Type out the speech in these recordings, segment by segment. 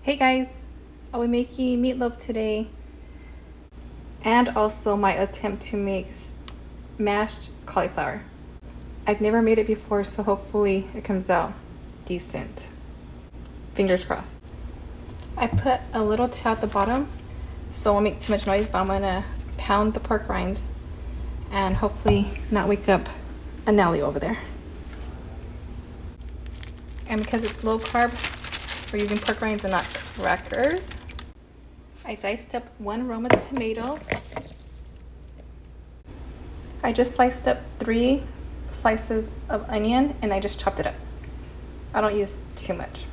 Hey guys, I'll be making meatloaf today and also my attempt to make mashed cauliflower. I've never made it before, so hopefully it comes out decent. Fingers crossed. I put a little tail at the bottom so it won't make too much noise, but I'm gonna pound the pork rinds and hopefully not wake up a Nelly over there. And because it's low carb, we're using pork rinds and not crackers. I diced up 1 Roma tomato. I just sliced up 3 slices of onion and I just chopped it up. I don't use too much.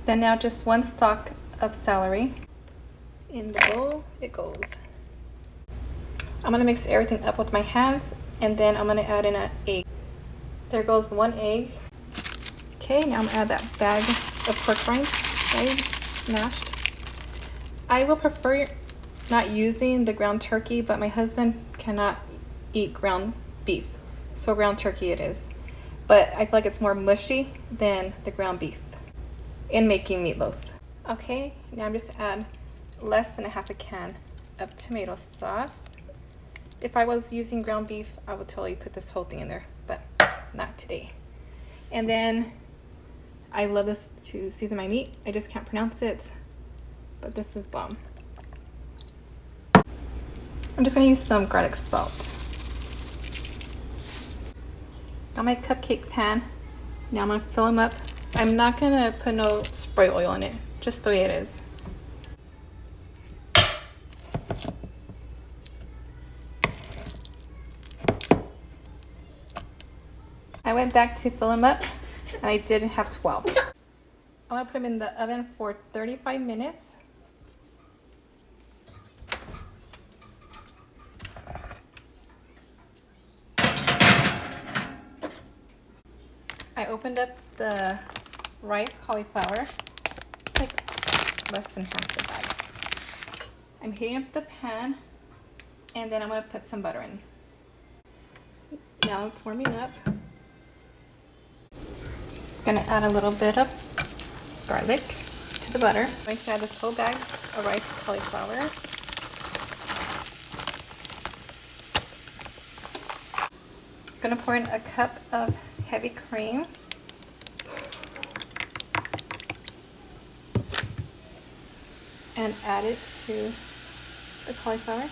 Then now just 1 stalk of celery. In the bowl it goes. I'm gonna mix everything up with my hands and then I'm gonna add in an egg. There goes 1 egg. Okay, now I'm gonna add that bag of pork rinds that I smashed. I will prefer not using the ground turkey, but my husband cannot eat ground beef, so ground turkey it is. But I feel like it's more mushy than the ground beef in making meatloaf. Okay, now I'm just add less than a half a can of tomato sauce. If I was using ground beef, I would totally put this whole thing in there, but not today. And then I love this to season my meat. I just can't pronounce it, but this is bomb. I'm just gonna use some garlic salt. Got my cupcake pan. Now I'm gonna fill them up. I'm not gonna put no spray oil in it, just the way it is. I went back to fill them up and I did have 12. I'm gonna put them in the oven for 35 minutes. I opened up the rice cauliflower. It's like less than half the bag. I'm heating up the pan and then I'm gonna put some butter in. Now it's warming up. I'm gonna add a little bit of garlic to the butter. I'm going to add this whole bag of rice cauliflower. I'm gonna pour in a cup of heavy cream. And add it to the cauliflower.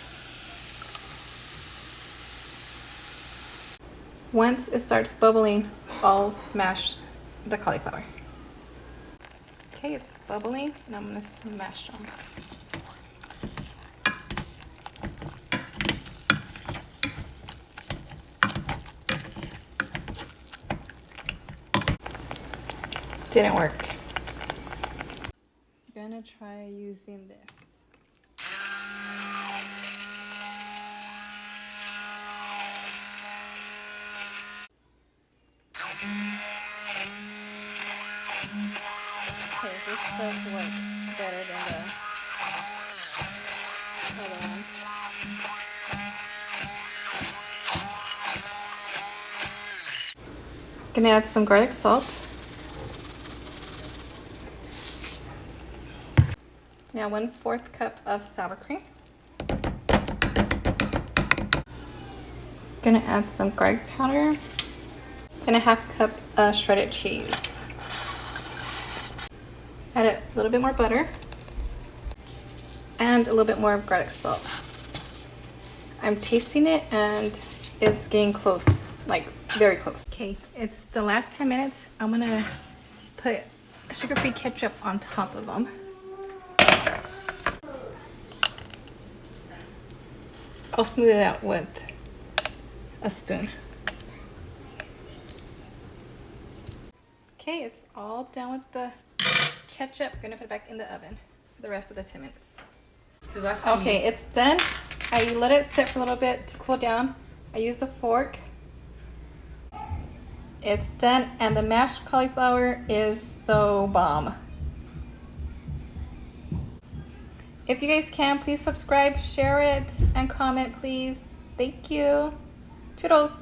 Once it starts bubbling, I'll smash the cauliflower. Okay, it's bubbling and I'm gonna smash them. Didn't work. I'm gonna try using this. Okay, this does work better than the other one. Gonna add some garlic salt. Now 1/4 cup of sour cream. Gonna add some garlic powder and a 1/2 cup of shredded cheese. Add a little bit more butter and a little bit more garlic salt. I'm tasting it and it's getting close, like very close. Okay, it's the last 10 minutes. I'm gonna put sugar-free ketchup on top of them. I'll smooth it out with a spoon. Okay, it's all done with the ketchup. I'm gonna put it back in the oven for the rest of the 10 minutes. Okay, it's done. I let it sit for a little bit to cool down. I used a fork. It's done, and the mashed cauliflower is so bomb. If you guys can, please subscribe, share it, and comment, please. Thank you. Toodles.